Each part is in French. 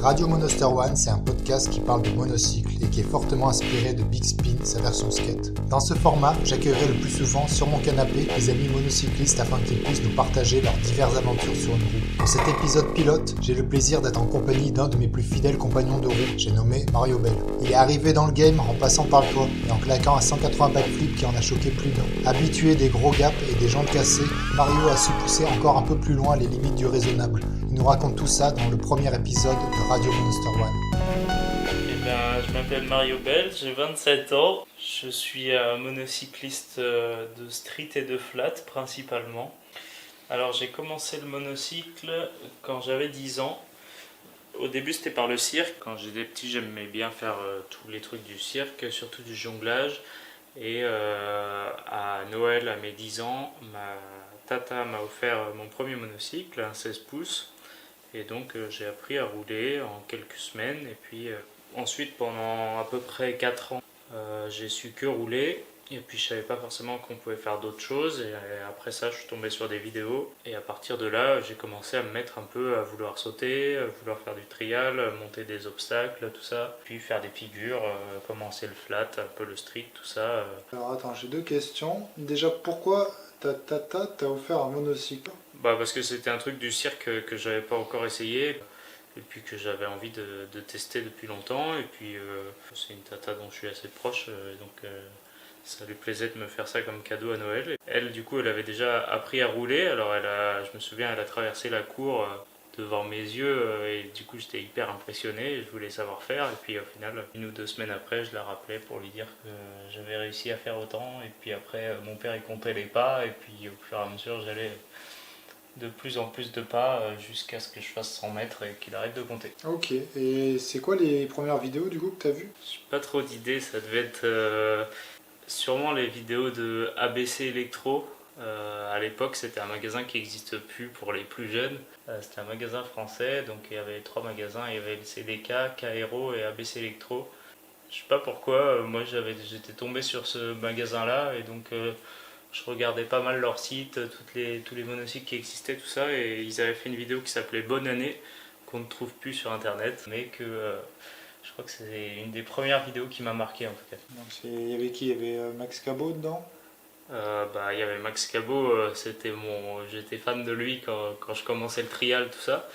Radio Monoster One, c'est un podcast qui parle de monocycle et qui est fortement inspiré de Big Spin, sa version skate. Dans ce format, j'accueillerai le plus souvent sur mon canapé des amis monocyclistes afin qu'ils puissent nous partager leurs diverses aventures sur une roue. Pour cet épisode pilote, j'ai le plaisir d'être en compagnie d'un de mes plus fidèles compagnons de roue, j'ai nommé Mario Bell. Il est arrivé dans le game en passant par le toit et en claquant un 180 backflip qui en a choqué plus d'un. Habitué des gros gaps et des jambes cassées, Mario a su pousser encore un peu plus loin les limites du raisonnable. Il nous raconte tout ça dans le premier épisode de Radio Monoster One. Je m'appelle Mario Bell, j'ai 27 ans. Je suis un monocycliste de street et de flat principalement. Alors j'ai commencé le monocycle quand j'avais 10 ans. Au début c'était par le cirque. Quand j'étais petit j'aimais bien faire tous les trucs du cirque, surtout du jonglage. Et à Noël, à mes 10 ans, ma tata m'a offert mon premier monocycle, un 16 pouces. Et donc j'ai appris à rouler en quelques semaines. Et puis ensuite pendant à peu près 4 ans, j'ai su que rouler. Et puis je savais pas forcément qu'on pouvait faire d'autres choses. Et après ça je suis tombé sur des vidéos. Et à partir de là j'ai commencé à me mettre un peu à vouloir sauter, à vouloir faire du trial, monter des obstacles, tout ça. Puis faire des figures, commencer le flat, un peu le street, tout ça. Alors attends, j'ai deux questions. Déjà, pourquoi ta tata t'a offert un monocycle? Parce que c'était un truc du cirque que j'avais pas encore essayé. Et puis que j'avais envie de tester depuis longtemps. Et puis c'est une tata dont je suis assez proche. Donc ça lui plaisait de me faire ça comme cadeau à Noël. Elle, du coup, elle avait déjà appris à rouler. Alors je me souviens, elle a traversé la cour devant mes yeux. Et du coup, j'étais hyper impressionné. Je voulais savoir faire. Et puis au final, 1 ou 2 semaines après, je la rappelais pour lui dire que j'avais réussi à faire autant. Et puis après, mon père, il comptait les pas. Et puis au fur et à mesure, j'allais de plus en plus de pas jusqu'à ce que je fasse 100 mètres et qu'il arrête de compter. Ok, et c'est quoi les premières vidéos du coup que t'as vues? J'ai pas trop d'idées, ça devait être sûrement les vidéos de ABC Electro. À l'époque, c'était un magasin qui n'existe plus pour les plus jeunes. C'était un magasin français, donc il y avait 3 magasins, il y avait le CDK, KRO et ABC Electro. Je sais pas pourquoi, moi j'étais tombé sur ce magasin-là et donc je regardais pas mal leur site, tous les monocycles qui existaient, tout ça, et ils avaient fait une vidéo qui s'appelait Bonne année, qu'on ne trouve plus sur internet, mais que je crois que c'est une des premières vidéos qui m'a marqué en tout cas. Donc il y avait qui? Il y avait Max Cabot dedans? Il y avait Max Cabot, j'étais fan de lui quand je commençais le trial, tout ça.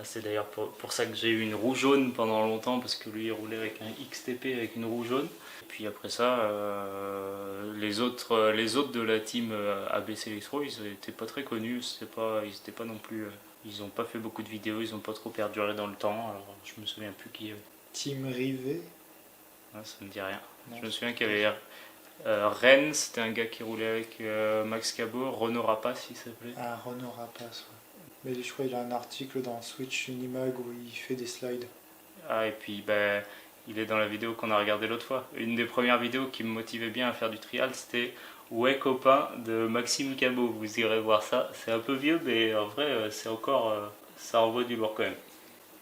C'est d'ailleurs pour ça que j'ai eu une roue jaune pendant longtemps, parce que lui il roulait avec un XTP avec une roue jaune. Et puis après ça, les autres de la team ABC Electro, ils n'étaient pas très connus, ils étaient pas non plus, ils n'ont pas fait beaucoup de vidéos, ils n'ont pas trop perduré dans le temps, alors je me souviens plus qui. Team Rivet? Ça me dit rien. Non. Je me souviens qu'il y avait Rennes, c'était un gars qui roulait avec Max Cabot, Renaud Rapace il s'appelait. Ah, Renaud Rapace, ouais. Mais je crois qu'il a un article dans Switch Unimag où il fait des slides. Ah, et puis il est dans la vidéo qu'on a regardée l'autre fois. Une des premières vidéos qui me motivait bien à faire du trial, c'était Ouais copain de Maxime Cabot. Vous irez voir ça. C'est un peu vieux, mais en vrai, c'est encore. Ça envoie du lourd quand même.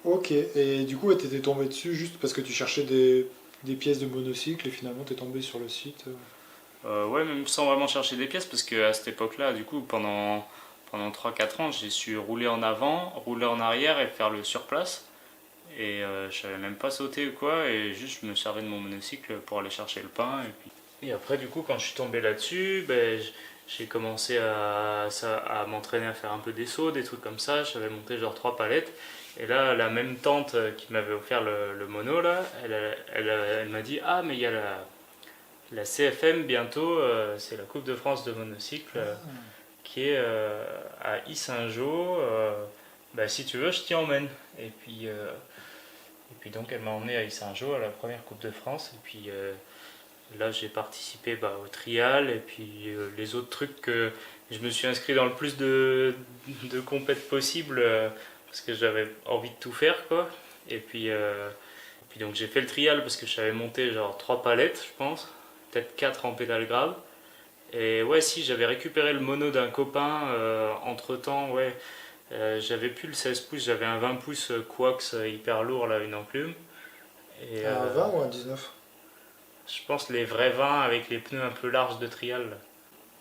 Ok, et du coup, t'étais tombé dessus juste parce que tu cherchais des pièces de monocycle et finalement t'es tombé sur le site. Ouais, même sans vraiment chercher des pièces, parce qu'à cette époque-là, du coup, pendant 3-4 ans, j'ai su rouler en avant, rouler en arrière et faire le surplace. Et je savais même pas sauter ou quoi, et juste je me servais de mon monocycle pour aller chercher le pain. Et après, du coup, quand je suis tombé là-dessus, j'ai commencé à m'entraîner à faire un peu des sauts, des trucs comme ça. J'avais monté genre 3 palettes. Et là, la même tante qui m'avait offert le mono, là, elle m'a dit Ah, mais il y a la CFM bientôt, c'est la Coupe de France de monocycle, qui est à Yssingeaux. Si tu veux, je t'y emmène. Et puis donc, elle m'a emmené à Yssingeaux à la première Coupe de France. Et puis là, j'ai participé au trial. Et puis les autres trucs que je me suis inscrit dans le plus de compètes possibles. Parce que j'avais envie de tout faire, quoi. Et puis donc j'ai fait le trial parce que je savais monter genre 3 palettes, je pense, peut-être 4 en pédale grave. Et ouais, si j'avais récupéré le mono d'un copain entre temps, ouais, j'avais plus le 16 pouces, j'avais un 20 pouces Quax hyper lourd, là, une enclume. Et, Un 20 ou un 19? Je pense les vrais 20 avec les pneus un peu larges de trial.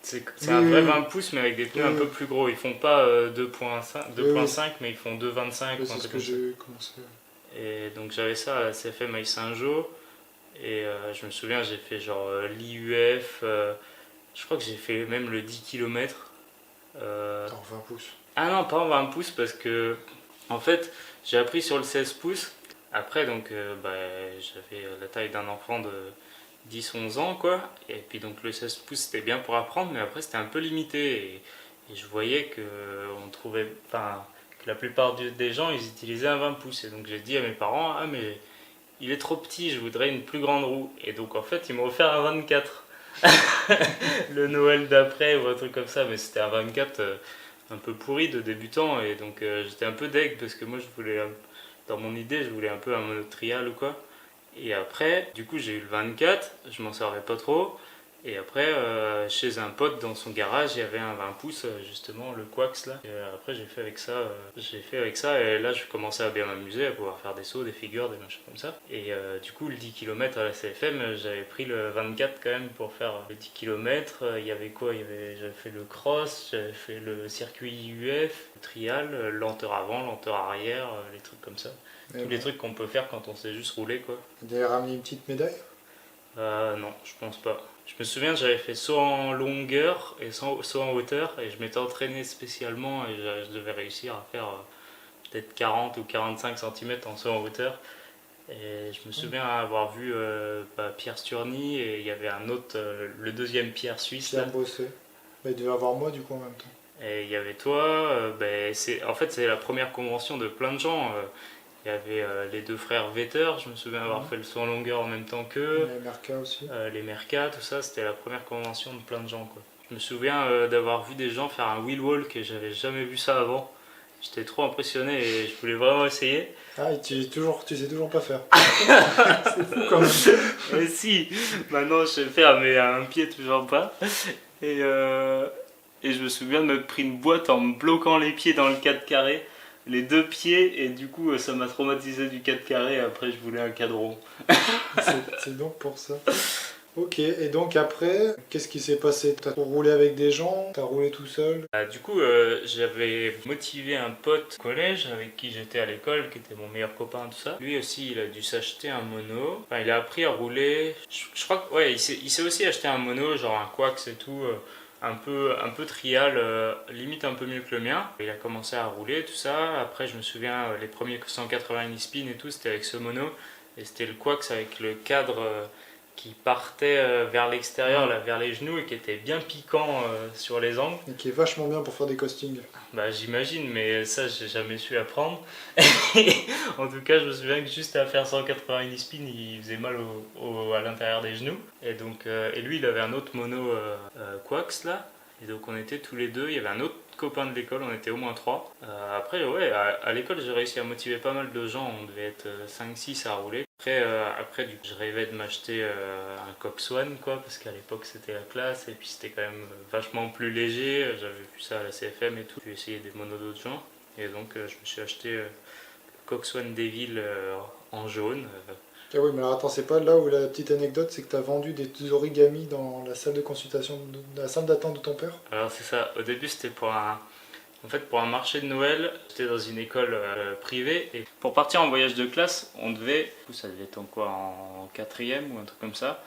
C'est Oui, un vrai oui. 20 pouces mais avec des pneus un peu plus gros. Ils font pas 2.5, mais ils font 2.25 Oui, ou un c'est ce truc que comme ça. j'ai commencé. Et donc j'avais ça à la CFM à Saint-Jean. Et je me souviens, j'ai fait genre l'IUF. Je crois que j'ai fait même le 10 km. Attends, 20 pouces. Ah non, pas en 20 pouces parce que en fait j'ai appris sur le 16 pouces. Après donc j'avais la taille d'un enfant de 10-11 ans quoi. Et puis donc le 16 pouces c'était bien pour apprendre mais après c'était un peu limité. Et je voyais que on trouvait, enfin, que la plupart des gens ils utilisaient un 20 pouces. Et donc j'ai dit à mes parents, ah mais il est trop petit, je voudrais une plus grande roue. Et donc en fait ils m'ont offert un 24. Le Noël d'après ou un truc comme ça, mais c'était un 24 un peu pourri de débutant et donc j'étais un peu deg parce que moi je voulais, dans mon idée je voulais un peu un monotrial ou quoi. Et après du coup j'ai eu le 24, je m'en servais pas trop. Et après chez un pote dans son garage il y avait un 20 pouces justement le Quax là. Et après j'ai fait avec ça et là je commençais à bien m'amuser, à pouvoir faire des sauts, des figures, des machins comme ça. Et du coup le 10 km à la CFM j'avais pris le 24 quand même pour faire le 10 km. Il y avait quoi? J'avais fait le cross, j'avais fait le circuit UF, le trial, lenteur avant, lenteur arrière, les trucs comme ça. Tous les trucs qu'on peut faire quand on sait juste rouler quoi. Vous avez ramené une petite médaille? Non, je pense pas. Je me souviens, j'avais fait saut en longueur et saut en hauteur et je m'étais entraîné spécialement et je devais réussir à faire peut-être 40 ou 45 cm en saut en hauteur. Et je me souviens avoir vu Pierre Sturny et il y avait un autre, le deuxième Pierre suisse. Bien bossé. Bah, il devait avoir moi du coup en même temps. Et il y avait toi. En fait, c'est la première convention de plein de gens. Il y avait les deux frères Vetter, je me souviens avoir fait le saut en longueur en même temps qu'eux. Les Merca aussi. Les Merca, tout ça, c'était la première convention de plein de gens quoi. Je me souviens d'avoir vu des gens faire un wheel walk et j'avais jamais vu ça avant. J'étais trop impressionné et je voulais vraiment essayer. Ah, tu sais toujours pas faire. C'est fou quand même. Mais si, maintenant je sais le faire, mais à un pied toujours pas. Et je me souviens de me pris une boîte en me bloquant les pieds dans le 4 carré, les deux pieds, et du coup ça m'a traumatisé du 4 carré. Et après je voulais un cadron. C'est donc pour ça. Ok, et donc après, qu'est-ce qui s'est passé? T'as roulé avec des gens? T'as roulé tout seul? Du coup, j'avais motivé un pote au collège avec qui j'étais à l'école, qui était mon meilleur copain, tout ça. Lui aussi, il a dû s'acheter un mono. Enfin, il a appris à rouler. Je crois que, ouais, il s'est aussi acheté un mono, genre un Quax et tout, un peu trial, limite un peu mieux que le mien. Il a commencé à rouler, tout ça. Après, je me souviens, les premiers 190 spins et tout, c'était avec ce mono. Et c'était le Quax avec le cadre qui partait vers l'extérieur, là, vers les genoux, et qui était bien piquant sur les angles. Et qui est vachement bien pour faire des costings. Bah j'imagine, mais ça j'ai jamais su apprendre. En tout cas, je me souviens que juste à faire 190 spins, il faisait mal à l'intérieur des genoux. Et donc, et lui, il avait un autre mono Quax là. Et donc on était tous les deux. Il y avait un autre copain de l'école, on était au moins 3. Après, ouais, à l'école, j'ai réussi à motiver pas mal de gens. On devait être 5-6 à rouler. Après, je rêvais de m'acheter un Cox One, quoi, parce qu'à l'époque c'était la classe et puis c'était quand même vachement plus léger. J'avais vu ça à la CFM et tout. J'ai essayé des monos d'autres gens et donc je me suis acheté le Cox One Devil en jaune. Ah oui, mais alors attends, c'est pas là où la petite anecdote, c'est que t'as vendu des origamis dans la salle de consultation, la salle d'attente de ton père? Alors c'est ça, au début c'était pour un marché de Noël. J'étais dans une école privée et pour partir en voyage de classe, on devait, ça devait être en quatrième ou un truc comme ça,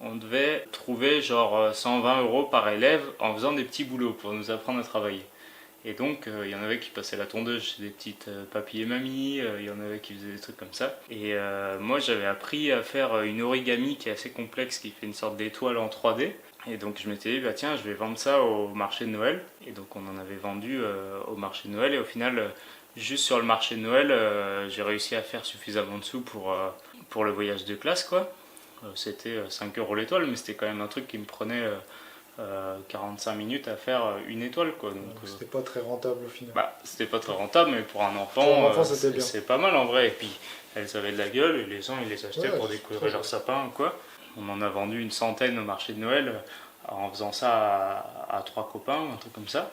on devait trouver genre 120 € par élève en faisant des petits boulots pour nous apprendre à travailler. Et donc, il y en avait qui passaient la tondeuse chez des petites papis et mamies, il y en avait qui faisaient des trucs comme ça. Et moi, j'avais appris à faire une origami qui est assez complexe, qui fait une sorte d'étoile en 3D. Et donc, je m'étais dit, bah tiens, je vais vendre ça au marché de Noël. Et donc, on en avait vendu au marché de Noël. Et au final, juste sur le marché de Noël, j'ai réussi à faire suffisamment de sous pour le voyage de classe, quoi. C'était 5 € l'étoile, mais c'était quand même un truc qui me prenait 45 minutes à faire une étoile quoi. Donc, c'était pas très rentable au final. Bah, c'était pas très rentable, mais pour un enfant, c'était bien. c'est pas mal en vrai. Et puis elles avaient de la gueule et les gens ils les achetaient pour décorer leur sapin quoi. On en a vendu une centaine au marché de Noël en faisant ça à 3 copains, un truc comme ça.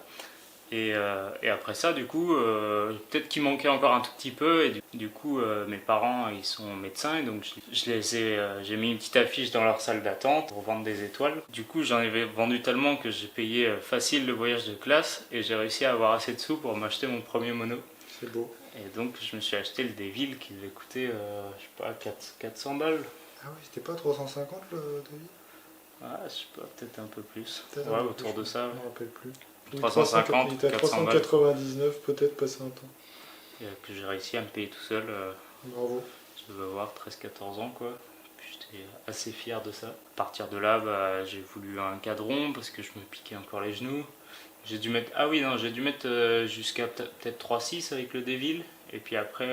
Et après ça, du coup, peut-être qu'il manquait encore un tout petit peu. Et du coup, mes parents, ils sont médecins. Et donc, j'ai mis une petite affiche dans leur salle d'attente pour vendre des étoiles. Du coup, j'en avais vendu tellement que j'ai payé facile le voyage de classe. Et j'ai réussi à avoir assez de sous pour m'acheter mon premier mono. C'est beau. Et donc je me suis acheté le Devil qui devait coûter, je sais pas, 400 balles. Ah oui, c'était pas 350 le devis? Ah, je sais pas, peut-être un peu plus. Peut-être Ouais, un peu autour plus, de ça. Je me rappelle plus. 350, Il était à 400 balles. 399 peut-être passé un temps. Et que j'ai réussi à me payer tout seul. Bravo. Je devais avoir 13-14 ans quoi. Puis j'étais assez fier de ça. À partir de là, bah, j'ai voulu un cadron parce que je me piquais encore les genoux. J'ai dû mettre, ah oui non, j'ai dû mettre jusqu'à peut-être 3,6 avec le Devil. Et puis après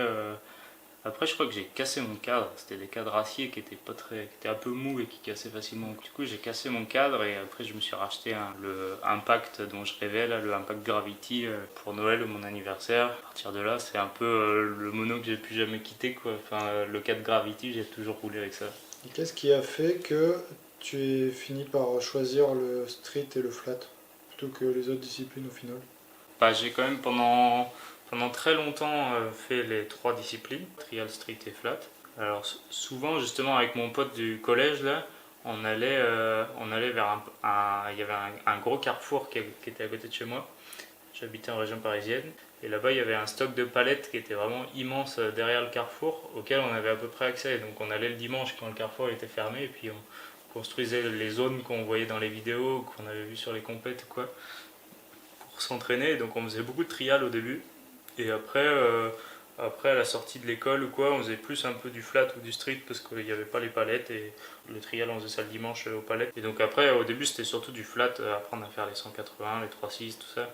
je crois que j'ai cassé mon cadre. C'était des cadres acier qui étaient pas très, qui étaient un peu mous et qui cassaient facilement. Du coup j'ai cassé mon cadre et après je me suis racheté le Impact dont je rêvais là, le Impact Gravity pour Noël ou mon anniversaire. À partir de là c'est un peu le mono que j'ai plus jamais quitté quoi. Enfin le 4 Gravity j'ai toujours roulé avec ça. Et qu'est-ce qui a fait que tu aies fini par choisir le street et le flat plutôt que les autres disciplines au final? Bah, j'ai quand même pendant très longtemps fait les 3 disciplines, trial, street et flat. Alors souvent justement avec mon pote du collège là, on allait vers il y avait un gros carrefour qui était à côté de chez moi. J'habitais en région parisienne et là-bas il y avait un stock de palettes qui était vraiment immense derrière le carrefour auquel on avait à peu près accès. Donc on allait le dimanche quand le carrefour était fermé et puis on construisait les zones qu'on voyait dans les vidéos, qu'on avait vues sur les compètes ou quoi, pour s'entraîner. Donc on faisait beaucoup de trial au début. Et après à la sortie de l'école ou quoi, on faisait plus un peu du flat ou du street parce qu'il n'y avait pas les palettes et le trial on faisait ça le dimanche aux palettes. Et donc après au début c'était surtout du flat, apprendre à faire les 180, les 3,6, tout ça.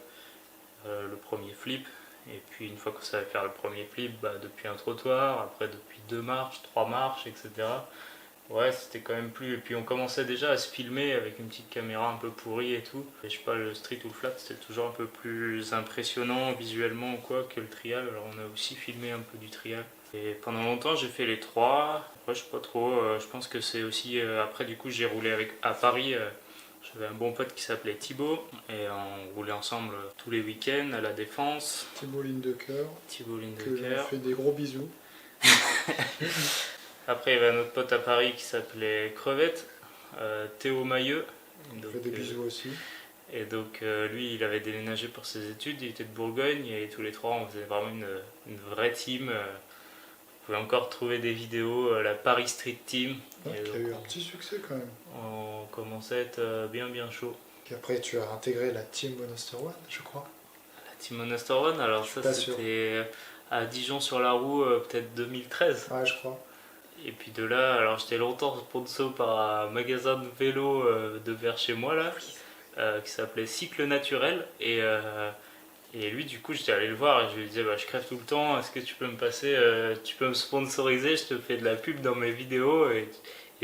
Le premier flip. Et puis une fois qu'on savait faire le premier flip, bah, depuis un trottoir, après depuis 2 marches, 3 marches, etc. Ouais, c'était quand même plus. Et puis on commençait déjà à se filmer avec une petite caméra un peu pourrie et tout. Et je sais pas, le street ou le flat, c'était toujours un peu plus impressionnant visuellement ou quoi que le trial. Alors on a aussi filmé un peu du trial. Et pendant longtemps, j'ai fait les 3. Après, je sais pas trop. Je pense que c'est aussi. Après, du coup, j'ai roulé à Paris. J'avais un bon pote qui s'appelait Thibaut. Et on roulait ensemble tous les week-ends à la Défense. Thibaut Lindecker, Thibaut que l'on Lindecker. fait des gros bisous. Après, il y avait un autre pote à Paris qui s'appelait Crevette, Théo Mailleux. On fait des bisous aussi. Et donc, lui, il avait déménagé pour ses études, il était de Bourgogne, et tous les trois, on faisait vraiment une vraie team. Vous pouvez encore trouver des vidéos, la Paris Street Team. Ouais, Et qui a donc, eu un petit succès quand même. on commençait à être bien chaud. Et après, tu as intégré la team Monster One, je crois. La Team Monster One, alors Je suis ça, pas sûr. c'était à Dijon-sur-la-Roue, peut-être 2013. Ouais, je crois. Et puis de là, alors j'étais longtemps sponsor par un magasin de vélo de vers chez moi là, qui s'appelait Cycle Naturel. Et lui, du coup, j'étais allé le voir et je lui disais, bah, je crève tout le temps, est-ce que tu peux me passer, tu peux me sponsoriser, je te fais de la pub dans mes vidéos et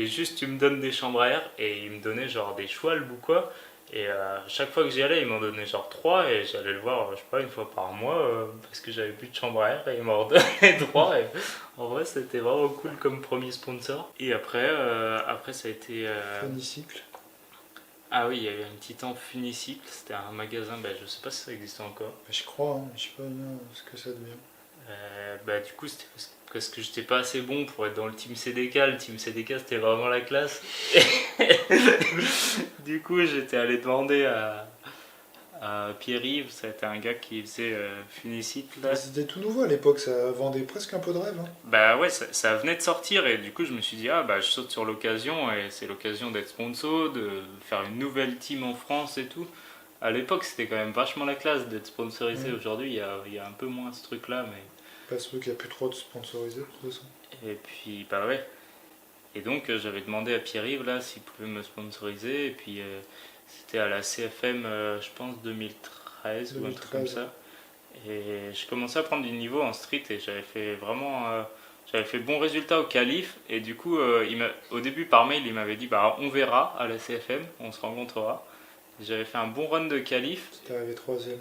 juste tu me donnes des chambres à air. Et il me donnait genre des Schwalbe ou quoi. Et chaque fois que j'y allais, il m'en donnait genre 3 et j'allais le voir, je sais pas, une fois par mois parce que j'avais plus de chambre à air et il m'en donnait 3. Et en vrai, c'était vraiment cool comme premier sponsor. Et après ça a été. Funicycle. Ah oui, il y avait un petit temps Funicycle, c'était un magasin, bah, je sais pas si ça existe encore. Je crois, hein, mais je sais pas bien ce que ça devient. Bah, du coup, c'était parce que j'étais pas assez bon pour être dans le team CDK. Le team CDK, c'était vraiment la classe. Du coup, j'étais allé demander à Pierre-Yves, c'était un gars qui faisait Funicycle. Là. C'était tout nouveau à l'époque, ça vendait presque un peu de rêve. Hein. Bah ouais, ça venait de sortir et du coup, je me suis dit, ah bah je saute sur l'occasion et c'est l'occasion d'être sponsor, de faire une nouvelle team en France et tout. À l'époque, c'était quand même vachement la classe d'être sponsorisé. Aujourd'hui, il y a un peu moins ce truc-là, mais. Parce qu'il n'y a plus trop de sponsorisés de toute façon. Et puis, bah ouais. Et donc, j'avais demandé à Pierre-Yves là s'il pouvait me sponsoriser. Et puis, c'était à la CFM, je pense, 2013 ou un truc comme ça. Et je commençais à prendre du niveau en street et j'avais fait vraiment. J'avais fait bon résultat au qualif. Et du coup, au début, par mail, il m'avait dit bah, on verra à la CFM, on se rencontrera. J'avais fait un bon run de qualif. C'était arrivé 3ème.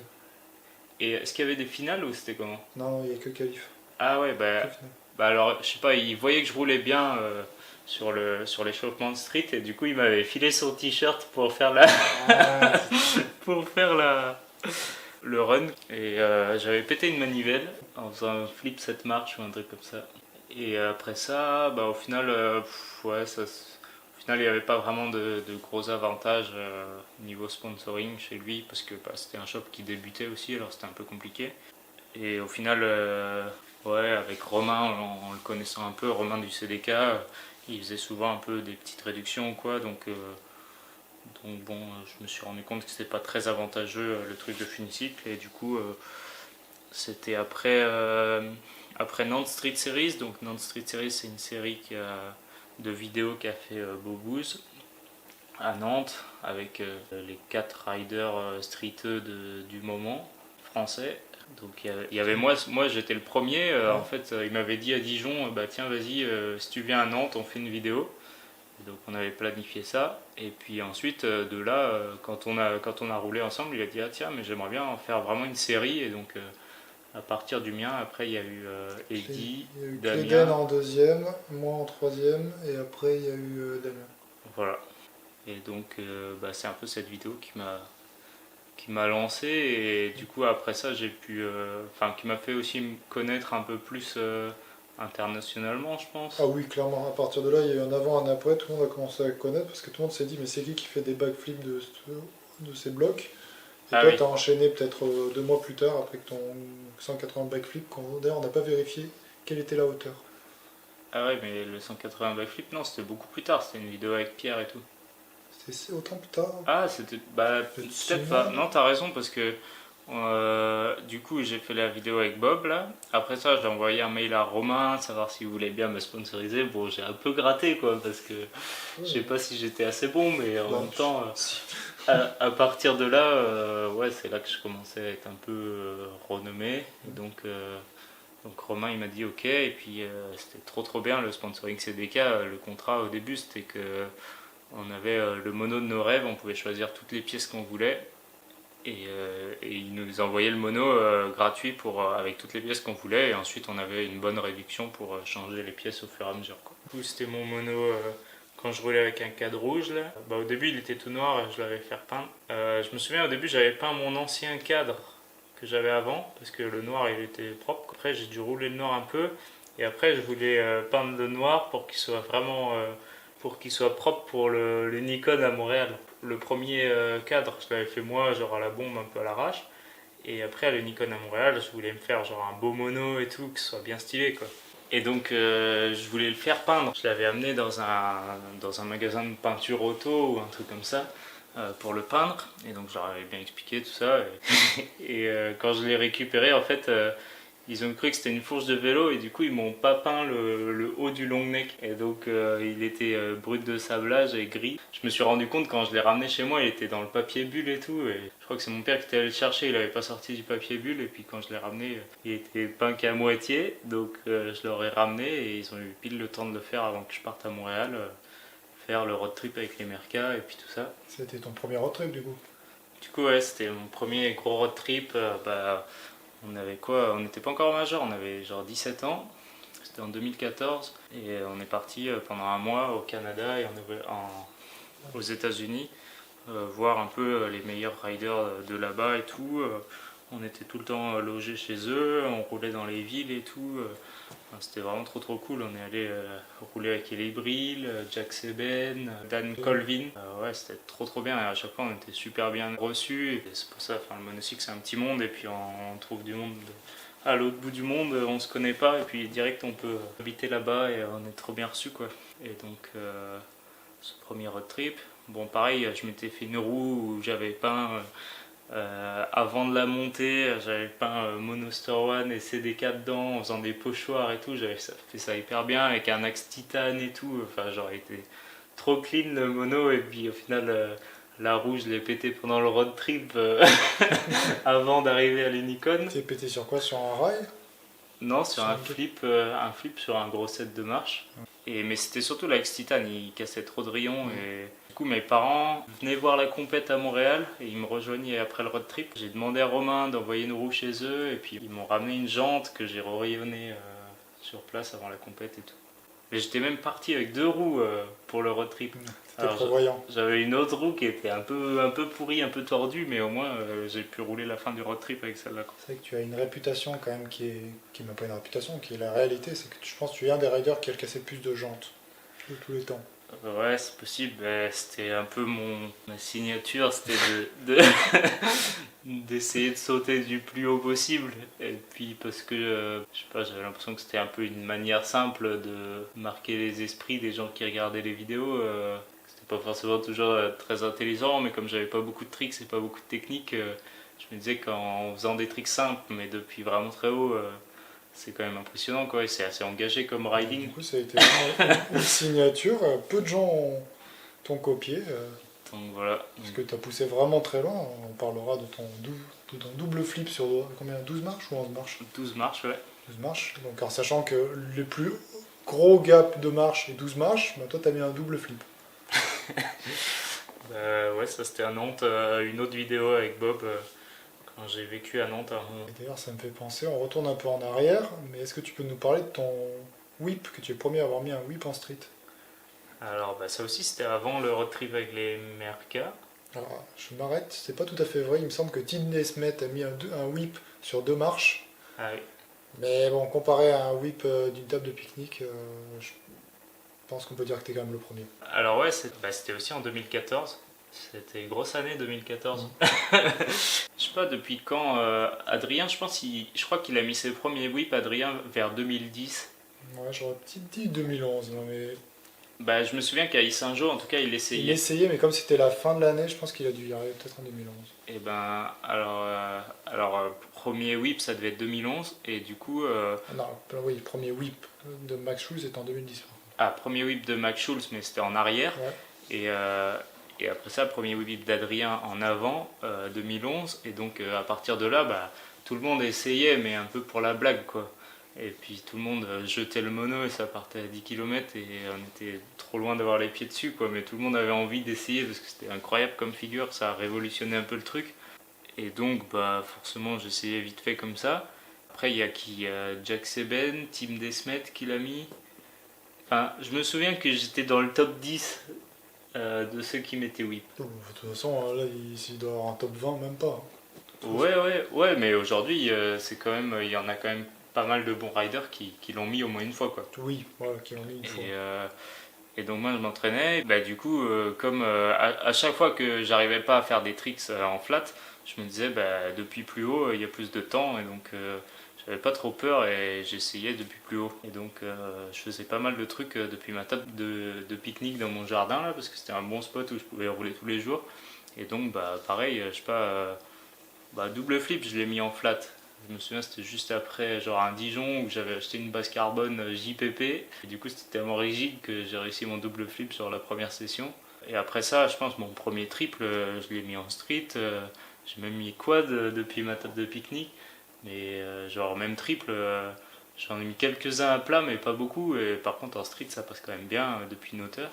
Et est-ce qu'il y avait des finales ou c'était comment? Non, il n'y a que qualif. Ah ouais, bah alors, je sais pas, il voyait que je roulais bien sur l'échauffement de street et du coup, il m'avait filé son t-shirt pour faire pour faire le run. Et j'avais pété une manivelle en faisant un flip 7 marches ou un truc comme ça. Et après ça, bah, au final, ouais, au final, il n'y avait pas vraiment de gros avantages niveau sponsoring chez lui parce que bah, c'était un shop qui débutait aussi, alors c'était un peu compliqué. Et au final, ouais, avec Romain, en le connaissant un peu, Romain du CDK, il faisait souvent un peu des petites réductions, quoi. Donc bon, je me suis rendu compte que c'était pas très avantageux le truc de Funicycle. Et du coup, c'était après Nantes Street Series. Donc Nantes Street Series, c'est une série de vidéos qu'a fait Bobouze à Nantes avec les 4 riders streeteux du moment français. Donc il y avait moi j'étais le premier. En fait, il m'avait dit à Dijon, bah tiens vas-y, si tu viens à Nantes, on fait une vidéo. Et donc on avait planifié ça. Et puis ensuite de là, quand on a roulé ensemble, il a dit ah tiens mais j'aimerais bien en faire vraiment une série. Et donc à partir du mien, après il y a eu Eddy, Il y a eu Damien. Cléden en deuxième, moi en troisième, et après il y a eu Damien. Voilà. Et donc bah, c'est un peu cette vidéo qui m'a lancé, et du coup après ça j'ai pu qui m'a fait aussi me connaître un peu plus internationalement, je pense. Ah oui, clairement, à partir de là, il y a eu un avant, un après, tout le monde a commencé à connaître, parce que tout le monde s'est dit, mais c'est qui fait des backflips de ces blocs? Et toi, Oui. t'as enchaîné peut-être 2 mois plus tard, après que ton 180 backflip, d'ailleurs on n'a pas vérifié quelle était la hauteur. Ah ouais, mais le 180 backflip, non, c'était beaucoup plus tard, c'était une vidéo avec Pierre et tout. C'est autant plus tard? Ah, c'était. Bah, peut-être pas. Non, t'as raison, parce que du coup, j'ai fait la vidéo avec Bob là. Après ça, j'ai envoyé un mail à Romain, savoir s'il voulait bien me sponsoriser. Bon, j'ai un peu gratté quoi, parce que je sais pas si j'étais assez bon, mais en même temps, à partir de là, ouais, c'est là que je commençais à être un peu renommé. Et donc Romain il m'a dit ok, et puis c'était trop bien le sponsoring CDK. Le contrat au début c'était que on avait le mono de nos rêves, on pouvait choisir toutes les pièces qu'on voulait. Et il nous envoyait le mono gratuit avec toutes les pièces qu'on voulait. Et ensuite, on avait une bonne réduction pour changer les pièces au fur et à mesure, quoi. Du coup, c'était mon mono quand je roulais avec un cadre rouge. Là. Bah, au début, il était tout noir et je l'avais fait peindre. Je me souviens, au début, j'avais peint mon ancien cadre que j'avais avant parce que le noir, il était propre. Après, j'ai dû rouler le noir un peu. Et après, je voulais peindre le noir pour qu'il soit vraiment... pour qu'il soit propre pour le Nikon à Montréal. Le premier cadre, je l'avais fait moi, genre à la bombe, un peu à l'arrache. Et après, à le Nikon à Montréal, je voulais me faire genre un beau mono et tout, que ce soit bien stylé, quoi. Et donc, je voulais le faire peindre. Je l'avais amené dans un magasin de peinture auto ou un truc comme ça pour le peindre. Et donc, je leur avais bien expliqué tout ça. Et quand je l'ai récupéré, en fait... ils ont cru que c'était une fourche de vélo et du coup ils m'ont pas peint le haut du long neck. Et donc il était brut de sablage et gris. Je me suis rendu compte quand je l'ai ramené chez moi, il était dans le papier bulle et tout. Et je crois que c'est mon père qui était allé le chercher, il avait pas sorti du papier bulle. Et puis quand je l'ai ramené, il était peint qu'à moitié. Donc je leur ai ramené et ils ont eu pile le temps de le faire avant que je parte à Montréal. Faire le road trip avec les Merca et puis tout ça. C'était ton premier road trip du coup? Du coup ouais, c'était mon premier gros road trip. On avait quoi? On n'était pas encore majeur, on avait genre 17 ans. C'était en 2014. Et on est parti pendant un mois au Canada et aux États-Unis voir un peu les meilleurs riders de là-bas et tout. On était tout le temps logés chez eux, on roulait dans les villes et tout. C'était vraiment trop cool. On est allé rouler avec Eli Brill, Jack Seben, Dan Colvin. Ouais, c'était trop bien. Et à chaque fois, on était super bien reçus. Et c'est pour ça, le monocycle, c'est un petit monde. Et puis, on trouve du monde à l'autre bout du monde. On se connaît pas. Et puis, direct, on peut habiter là-bas et on est trop bien reçus, quoi. Et donc, ce premier road trip. Bon, pareil, je m'étais fait une roue où j'avais peint. Avant de la monter, j'avais peint Monoster One et CDK dedans en faisant des pochoirs et tout. J'avais fait ça hyper bien avec un axe titane et tout. Enfin, j'aurais été trop clean le mono. Et puis au final, la roue, je l'ai pété pendant le road trip avant d'arriver à l'Unicon. Tu es pété sur quoi? Sur un rail? Non, sur un flip sur un gros set de marche. Mais c'était surtout l'axe titane, il cassait trop de rayons. Et du coup, mes parents venaient voir la compète à Montréal et ils me rejoignaient après le road trip. J'ai demandé à Romain d'envoyer une roue chez eux et puis ils m'ont ramené une jante que j'ai rayonnée sur place avant la compète et tout. Et j'étais même parti avec 2 roues pour le road trip. T'es prévoyant. J'avais une autre roue qui était un peu pourrie, un peu tordue, mais au moins j'ai pu rouler la fin du road trip avec celle-là. C'est vrai que tu as une réputation quand même qui est même pas une réputation, qui est la réalité. C'est que je pense que tu es un des riders qui a cassé le plus de jantes de tous les temps. Ouais, c'est possible. C'était un peu ma signature, c'était d'essayer de sauter du plus haut possible. Et puis parce que, je sais pas, j'avais l'impression que c'était un peu une manière simple de marquer les esprits des gens qui regardaient les vidéos. C'était pas forcément toujours très intelligent, mais comme j'avais pas beaucoup de tricks et pas beaucoup de techniques, je me disais qu'en faisant des tricks simples, mais depuis vraiment très haut, c'est quand même impressionnant, quoi. Et c'est assez engagé comme riding. Du coup, ça a été vraiment une signature. Peu de gens t'ont copié, Donc voilà. parce que tu as poussé vraiment très loin. On parlera de ton double flip sur combien, 12 marches ou 11 marches? 12 marches, ouais. 12 marches. Donc en sachant que le plus gros gap de marche est 12 marches, bah, toi tu as mis un double flip. Ouais, ça c'était à Nantes, une autre vidéo avec Bob quand j'ai vécu à Nantes. Et d'ailleurs, ça me fait penser, on retourne un peu en arrière, mais est-ce que tu peux nous parler de ton whip, que tu es le premier à avoir mis un whip en street? Alors ça aussi c'était avant le road trip avec les Merca. Alors, je m'arrête, c'est pas tout à fait vrai, il me semble que Tim Nesmet a mis un whip sur 2 marches, Ah oui. mais bon, comparé à un whip d'une table de pique-nique, je pense qu'on peut dire que t'es quand même le premier. Alors ouais, c'était aussi en 2014. C'était une grosse année 2014. Je sais pas depuis quand Adrien, je crois qu'il a mis ses premiers whips, Adrien, vers 2010. Ouais, j'aurais peut-être dit 2011, hein, mais Je me souviens qu'à Issingeau, en tout cas, il il essayait. essayait, mais comme c'était la fin de l'année, je pense qu'il a dû y arriver peut-être en 2011. Et premier whip, ça devait être 2011, et du coup, Non, oui, le premier whip de Max Schulz est en 2010. premier whip de Max Schulz, mais c'était en arrière. Ouais. Et après ça, premier whip d'Adrien en avant, 2011. Et donc à partir de là, tout le monde essayait, mais un peu pour la blague, quoi. Et puis tout le monde jetait le mono et ça partait à 10 km et on était trop loin d'avoir les pieds dessus, quoi. Mais tout le monde avait envie d'essayer parce que c'était incroyable comme figure, ça a révolutionné un peu le truc. Et donc forcément j'essayais vite fait comme ça. Après il y a qui Jack Seben, Tim Desmet qui l'a mis. Enfin, je me souviens que j'étais dans le top 10 de ceux qui mettaient whip. De toute façon, là, il doit avoir un top 20, même pas. Ouais, mais aujourd'hui, c'est quand même, il y en a quand même pas mal de bons riders qui l'ont mis au moins une fois, quoi. Oui, voilà, qui l'ont mis une fois. Et donc moi je m'entraînais, du coup, comme à chaque fois que j'arrivais pas à faire des tricks en flat, je me disais, depuis plus haut, il y a plus de temps, et donc j'avais pas trop peur et j'essayais depuis plus haut. Et donc je faisais pas mal de trucs depuis ma table de pique-nique dans mon jardin, là, parce que c'était un bon spot où je pouvais rouler tous les jours. Et donc, pareil, je sais pas, double flip, je l'ai mis en flat. Je me souviens, c'était juste après genre un Dijon où j'avais acheté une base carbone JPP. Et du coup, c'était tellement rigide que j'ai réussi mon double flip sur la première session. Et après ça, je pense mon premier triple, je l'ai mis en street. J'ai même mis quad depuis ma table de pique-nique. Mais genre même triple, j'en ai mis quelques-uns à plat, mais pas beaucoup. Et par contre, en street, ça passe quand même bien depuis une hauteur.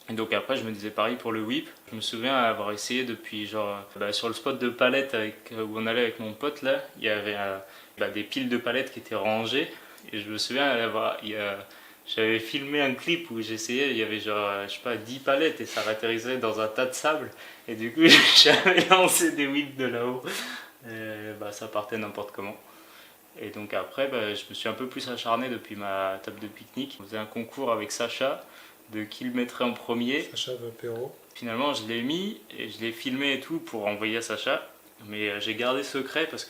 Et donc après, je me disais pareil pour le whip. Je me souviens avoir essayé depuis sur le spot de palettes où on allait avec mon pote là, il y avait des piles de palettes qui étaient rangées. Et je me souviens j'avais filmé un clip où j'essayais, il y avait je sais pas, 10 palettes et ça atterrissait dans un tas de sable. Et du coup, j'avais lancé des whips de là-haut. Et ça partait n'importe comment. Et donc après, je me suis un peu plus acharné depuis ma table de pique-nique. On faisait un concours avec Sacha de qui le mettrait en premier. Sacha Vapero. Finalement, je l'ai mis et je l'ai filmé et tout pour envoyer à Sacha. Mais j'ai gardé secret parce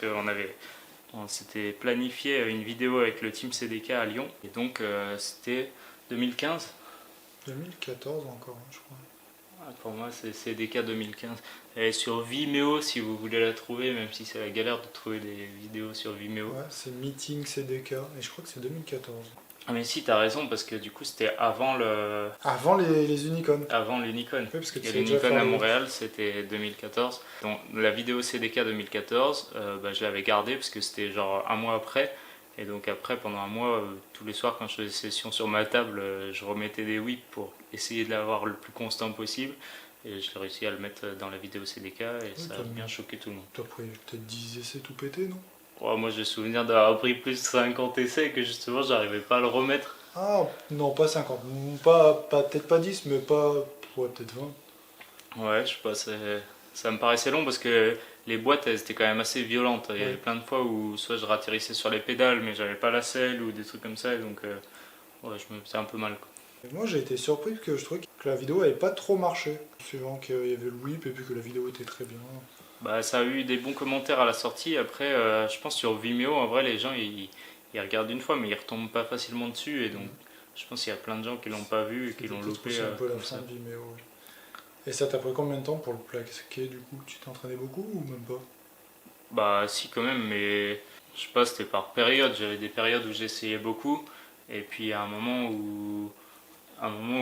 on s'était planifié une vidéo avec le team CDK à Lyon. Et donc, c'était 2015. 2014 encore, je crois. Pour moi, c'est CDK 2015. Elle est sur Vimeo si vous voulez la trouver, même si c'est la galère de trouver des vidéos sur Vimeo. Ouais, c'est Meeting CDK, et je crois que c'est 2014. Ah mais si, t'as raison, parce que du coup, c'était avant Avant les Unicorns. Avant l'Unicon. Oui, parce que tu Et sais déjà l'Unicon faire à les- Montréal, c'était 2014. Donc la vidéo CDK 2014, je l'avais gardée parce que c'était genre un mois après. Et donc après, pendant un mois, tous les soirs quand je faisais des sessions sur ma table, je remettais des whips pour essayer de l'avoir le plus constant possible. Et j'ai réussi à le mettre dans la vidéo CDK et ça a bien choqué tout le monde. T'as pris peut-être 10 essais tout pété, non? Oh, moi j'ai souvenir d'avoir pris plus de 50 essais et que justement j'arrivais pas à le remettre. Ah, non, pas 50. Peut-être pas 10, mais pas. Ouais, peut-être 20. Ouais, je sais pas, ça me paraissait long parce que les boîtes elles étaient quand même assez violentes. Il y avait Ouais. plein de fois où soit je ratterrissais sur les pédales mais j'avais pas la selle ou des trucs comme ça et donc ouais, je me faisais un peu mal, quoi. Et moi j'ai été surpris parce que je trouvais que la vidéo avait pas trop marché, suivant qu'il y avait le whip et puis que la vidéo était très bien. Bah, ça a eu des bons commentaires à la sortie. Après, je pense sur Vimeo, en vrai, les gens ils regardent une fois, mais ils retombent pas facilement dessus. Et donc, je pense qu'il y a plein de gens qui l'ont pas vu et qui C'était l'ont peut-être loupé aussi un peu la comme fin ça. de Vimeo. Ouais. Et ça t'a pris combien de temps pour le plaquer du coup? Tu t'es entraîné beaucoup ou même pas? Bah, si, quand même, mais je sais pas, c'était par période. J'avais des périodes où j'essayais beaucoup. Et puis, il y a un moment où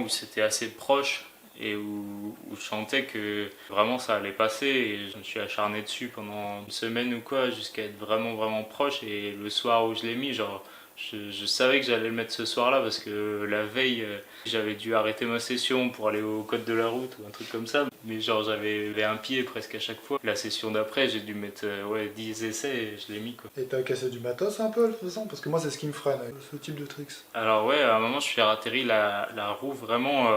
c'était assez proche et où je sentais que vraiment ça allait passer et je me suis acharné dessus pendant une semaine ou quoi jusqu'à être vraiment vraiment proche et le soir où je l'ai mis genre je savais que j'allais le mettre ce soir-là parce que la veille j'avais dû arrêter ma session pour aller au code de la route ou un truc comme ça mais genre j'avais un pied presque à chaque fois. La session d'après j'ai dû mettre ouais, 10 essais et je l'ai mis quoi. Et t'as cassé du matos un peu en le faisant? Parce que moi c'est ce qui me freine avec ce type de tricks. Alors ouais, à un moment je suis atterri la roue vraiment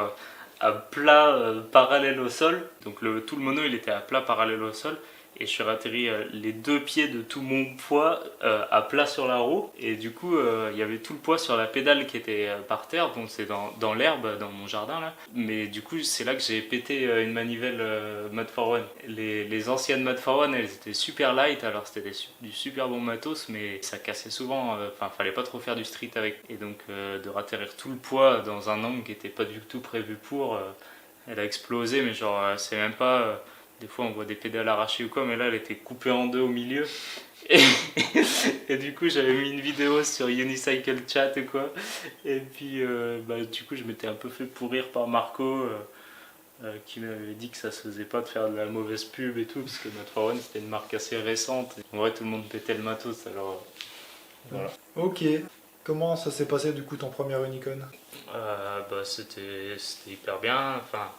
à plat parallèle au sol. Donc tout le mono il était à plat parallèle au sol. Et je suis atterri les deux pieds de tout mon poids à plat sur la roue. Et du coup il y avait tout le poids sur la pédale qui était par terre. Donc c'est dans l'herbe, dans mon jardin là. Mais du coup c'est là que j'ai pété une manivelle Mad for One. Les anciennes Mad for One elles étaient super light. Alors c'était du super bon matos. Mais ça cassait souvent. Enfin fallait pas trop faire du street avec. Et donc de ratterrir tout le poids dans un angle qui était pas du tout prévu pour... elle a explosé mais genre c'est même pas... des fois, on voit des pédales arrachées ou quoi, mais là, elle était coupée en deux au milieu. Et, et du coup, j'avais mis une vidéo sur Unicycle Chat ou quoi. Et puis, bah, du coup, je m'étais un peu fait pourrir par Marco, qui m'avait dit que ça se faisait pas de faire de la mauvaise pub et tout, parce que Mad for One, c'était une marque assez récente. En vrai, tout le monde pétait le matos, alors voilà. Ok. Comment ça s'est passé du coup ton premier Unicorn? Bah, c'était hyper bien. Enfin,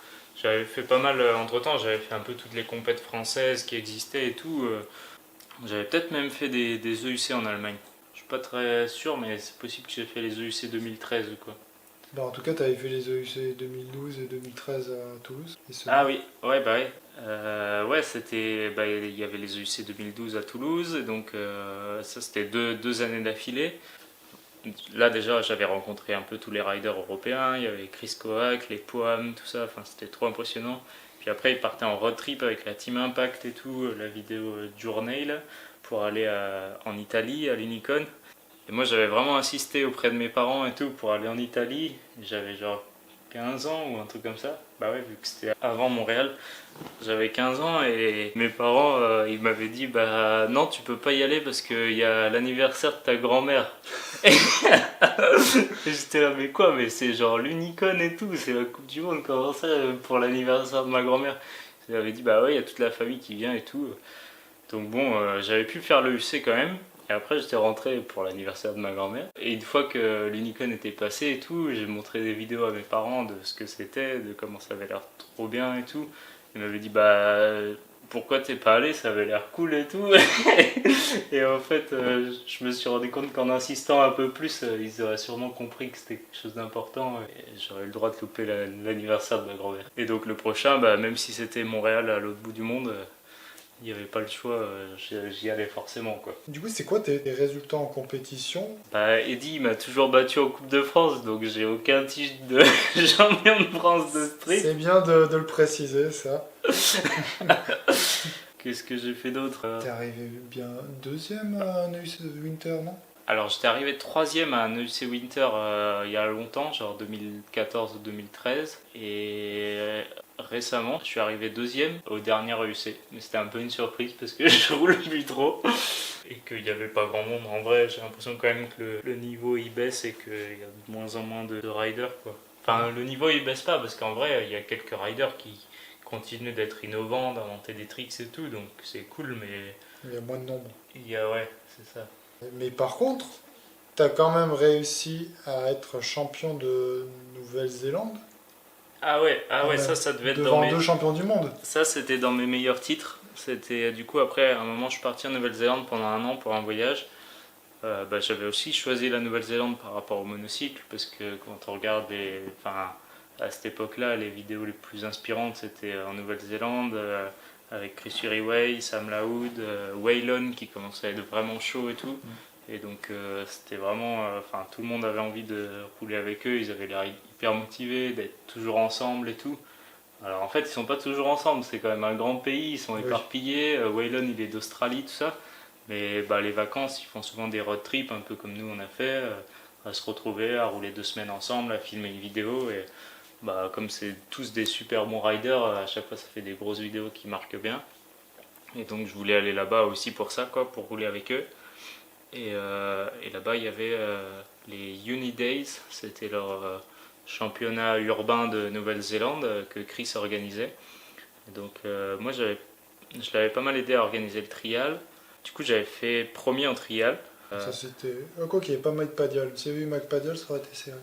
j'avais fait pas mal entre temps, j'avais fait un peu toutes les compètes françaises qui existaient et tout. J'avais peut-être même fait des EUC en Allemagne. Je suis pas très sûr, mais c'est possible que j'ai fait les EUC 2013 ou quoi. Bah, en tout cas, t'avais fait les EUC 2012 et 2013 à Toulouse. Et Ah oui, ouais, bah ouais. Ouais, c'était. Bah, il y avait les EUC 2012 à Toulouse, et donc ça c'était deux années d'affilée. Là déjà j'avais rencontré un peu tous les riders européens, il y avait Chris Kovac, les Poam, tout ça, enfin c'était trop impressionnant. Puis après ils partaient en road trip avec la Team Impact et tout, la vidéo Journey là, pour aller en Italie, à l'Unicon. Et moi j'avais vraiment insisté auprès de mes parents et tout pour aller en Italie, j'avais genre 15 ans ou un truc comme ça. Bah ouais, vu que c'était avant Montréal, j'avais 15 ans et mes parents ils m'avaient dit bah non tu peux pas y aller parce qu'il y a l'anniversaire de ta grand-mère. Et j'étais là mais quoi, mais c'est genre l'Unicon et tout, c'est la Coupe du Monde, comment ça pour l'anniversaire de ma grand-mère? Ils m'avaient dit bah ouais il y a toute la famille qui vient et tout. Donc bon j'avais pu faire le UC quand même. Et après j'étais rentré pour l'anniversaire de ma grand-mère. Et une fois que l'Unicon était passé et tout, j'ai montré des vidéos à mes parents de ce que c'était, de comment ça avait l'air trop bien et tout. Il m'avait dit bah pourquoi t'es pas allé, ça avait l'air cool et tout. Et en fait je me suis rendu compte qu'en insistant un peu plus ils auraient sûrement compris que c'était quelque chose d'important et j'aurais eu le droit de louper l'anniversaire de ma grand-mère. Et donc le prochain, bah, même si c'était Montréal à l'autre bout du monde, il n'y avait pas le choix, j'y allais forcément quoi. du coup, c'est quoi tes résultats en compétition? Bah, Eddy il m'a toujours battu en Coupe de France, donc j'ai aucun titre de champion de France de street. C'est bien de le préciser, ça. Qu'est-ce que j'ai fait d'autre T'es arrivé bien deuxième à un EUC Winter, non? Alors j'étais arrivé troisième à un EUC Winter il y a longtemps, genre 2014 ou 2013, et récemment je suis arrivé deuxième au dernier EUC. Mais c'était un peu une surprise parce que je roule plus trop et qu'il n'y avait pas grand monde. En vrai j'ai l'impression quand même que le niveau il baisse et qu'il y a de moins en moins de riders quoi. Enfin le niveau il baisse pas parce qu'en vrai il y a quelques riders qui continuent d'être innovants, d'inventer des tricks et tout, donc c'est cool mais Il y a moins de nombre. il y a ouais c'est ça. Mais par contre, t'as quand même réussi à être champion de Nouvelle-Zélande. Ah ouais, Quand même. ça devait être dans Devant mes... deux champions du monde. Ça, c'était dans mes meilleurs titres. C'était du coup, après, à un moment, je suis parti en Nouvelle-Zélande pendant un an pour un voyage. Bah, j'avais aussi choisi la Nouvelle-Zélande par rapport au monocycle, parce que quand on regarde enfin, à cette époque-là, les vidéos les plus inspirantes, c'était en Nouvelle-Zélande, avec Chris Uriway, Sam Laoud, Waylon qui commençait à être vraiment chaud et tout. Et donc c'était vraiment, tout le monde avait envie de rouler avec eux, ils avaient l'air hyper motivés, d'être toujours ensemble et tout. Alors en fait ils sont pas toujours ensemble, c'est quand même un grand pays, ils sont éparpillés, Waylon il est d'Australie, tout ça. Mais les vacances, ils font souvent des road trips, un peu comme nous on a fait, à se retrouver, à rouler 2 semaines ensemble, à filmer une vidéo. Et comme c'est tous des super bons riders, à chaque fois ça fait des grosses vidéos qui marquent bien. Et donc je voulais aller là-bas aussi pour ça, quoi, pour rouler avec eux. Et là-bas il y avait les Uni Days, c'était leur championnat urbain de Nouvelle-Zélande que Chris organisait. Et donc moi je l'avais pas mal aidé à organiser le trial. Du coup j'avais fait premier en trial. Ça c'était... quoi qu'il n'y ait pas Mike Padial. Si il y avait eu Mike Padial, ça aurait été serré.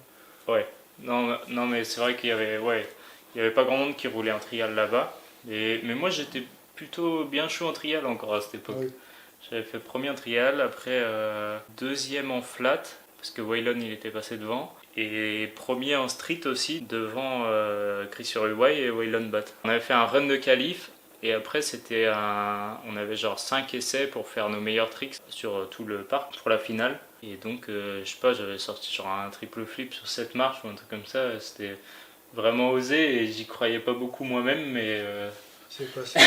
Ouais, non mais c'est vrai qu'il y avait pas grand monde qui roulait en trial là-bas. Mais moi j'étais plutôt bien chaud en trial encore à cette époque. Oui. J'avais fait premier en trial, après deuxième en flat, parce que Waylon il était passé devant. Et premier en street aussi, devant Chris Uruguay et Waylon Butt. On avait fait un run de qualif, et après on avait genre 5 essais pour faire nos meilleurs tricks sur tout le parc pour la finale. Et donc, je sais pas, j'avais sorti genre un triple flip sur 7 marches ou un truc comme ça. C'était vraiment osé et j'y croyais pas beaucoup moi-même, mais... C'est passé.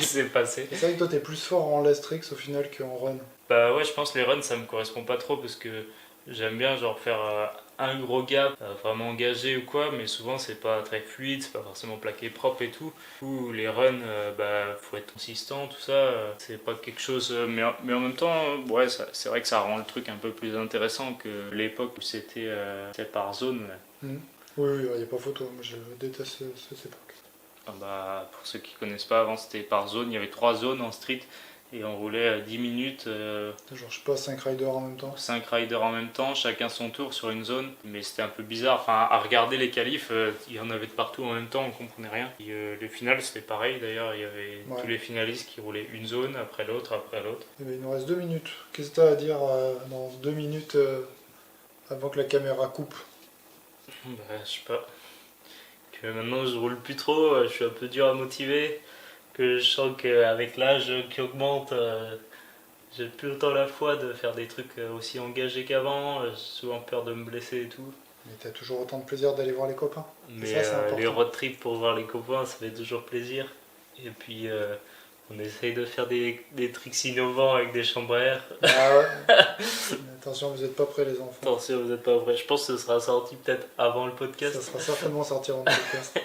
C'est passé. C'est vrai que toi t'es plus fort en last tricks au final qu'en run. Bah ouais, je pense que les runs ça me correspond pas trop parce que j'aime bien genre faire un gros gap vraiment engagé ou quoi, mais souvent c'est pas très fluide, c'est pas forcément plaqué propre et tout. Ou les runs, faut être consistant, tout ça, c'est pas quelque chose. Mais en même temps, ouais, c'est vrai que ça rend le truc un peu plus intéressant que l'époque où c'était par zone. Oui, il n'y a pas photo, moi je déteste cette époque. Pour ceux qui connaissent pas, avant c'était par zone, il y avait 3 zones en street et on roulait 10 minutes. Genre je sais pas, 5 riders en même temps. 5 riders en même temps, chacun son tour sur une zone, mais c'était un peu bizarre, à regarder les qualifs, il y en avait de partout en même temps, on comprenait rien. Et les finales c'était pareil d'ailleurs, il y avait tous les finalistes qui roulaient une zone après l'autre, après l'autre. Il nous reste 2 minutes, qu'est-ce que tu as à dire dans 2 minutes avant que la caméra coupe? Je sais pas. Que maintenant je roule plus trop, je suis un peu dur à motiver, que je sens qu'avec l'âge qui augmente, j'ai plus autant la foi de faire des trucs aussi engagés qu'avant, j'ai souvent peur de me blesser et tout. Mais t'as toujours autant de plaisir d'aller voir les copains. Mais ça, les road trips pour voir les copains, ça fait toujours plaisir. Et puis on essaye de faire des tricks innovants avec des chambres à air. Ah ouais. Attention, vous n'êtes pas prêts les enfants. Attention, vous n'êtes pas prêts. Je pense que ce sera sorti peut-être avant le podcast. Ça sera certainement sorti avant le podcast.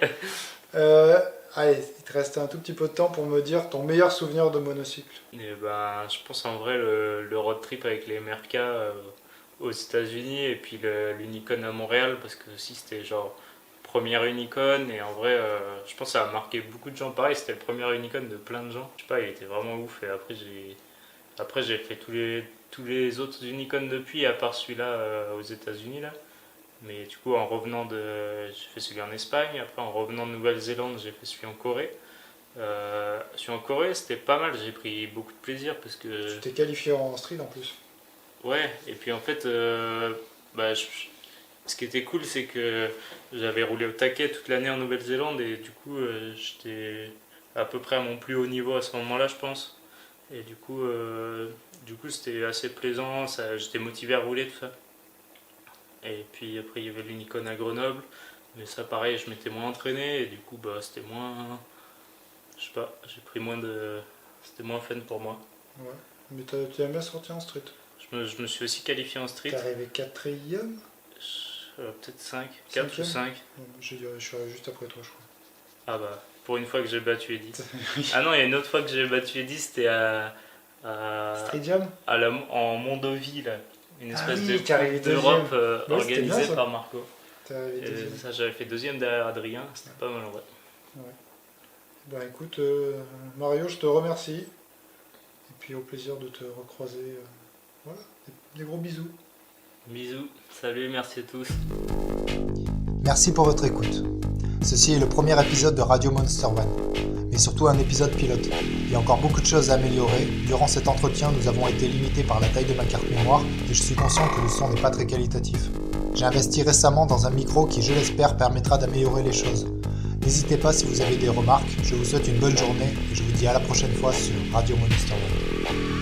Allez, il te reste un tout petit peu de temps pour me dire ton meilleur souvenir de monocycle. Et je pense en vrai le road trip avec les MRK aux États-Unis et puis l'Unicon à Montréal, parce que aussi c'était genre première Unicon, et en vrai je pense que ça a marqué beaucoup de gens. Pareil, c'était le premier Unicon de plein de gens, je sais pas, il était vraiment ouf. Et après j'ai fait tous les autres Unicon depuis, à part celui-là aux États-Unis là. Mais du coup j'ai fait celui en Espagne, après en revenant de Nouvelle-Zélande j'ai fait celui en Corée. Celui en Corée c'était pas mal, j'ai pris beaucoup de plaisir parce que... Tu t'es qualifié en street en plus. Ouais, et puis en fait ce qui était cool, c'est que j'avais roulé au taquet toute l'année en Nouvelle-Zélande, et du coup j'étais à peu près à mon plus haut niveau à ce moment-là, je pense. Et du coup c'était assez plaisant, j'étais motivé à rouler, tout ça. Et puis après il y avait l'Unicon à Grenoble, mais ça pareil, je m'étais moins entraîné, et du coup c'était moins... Je sais pas, j'ai pris c'était moins fun pour moi. Ouais, mais tu aimes bien sortir en street. Je me suis aussi qualifié en street. T'es arrivé 4ème? Peut-être 5, 4 ou 5. Je suis juste après toi, je crois. Ah pour une fois que j'ai battu Edith. Ah non, il y a une autre fois que j'ai battu Edith, c'était à Street Jam en Mondovie, là. Une espèce d'Europe organisée par Marco. Ça, j'avais fait 2ème derrière Adrien, c'était pas mal en vrai. Ouais. Écoute, Mario, je te remercie. Et puis au plaisir de te recroiser. Voilà, des gros bisous. Bisous, salut, merci à tous. Merci pour votre écoute. Ceci est le premier épisode de Radio Monster Van, mais surtout un épisode pilote. Il y a encore beaucoup de choses à améliorer. Durant cet entretien, nous avons été limités par la taille de ma carte mémoire et je suis conscient que le son n'est pas très qualitatif. J'ai investi récemment dans un micro qui, je l'espère, permettra d'améliorer les choses. N'hésitez pas si vous avez des remarques. Je vous souhaite une bonne journée et je vous dis à la prochaine fois sur Radio Monster Van.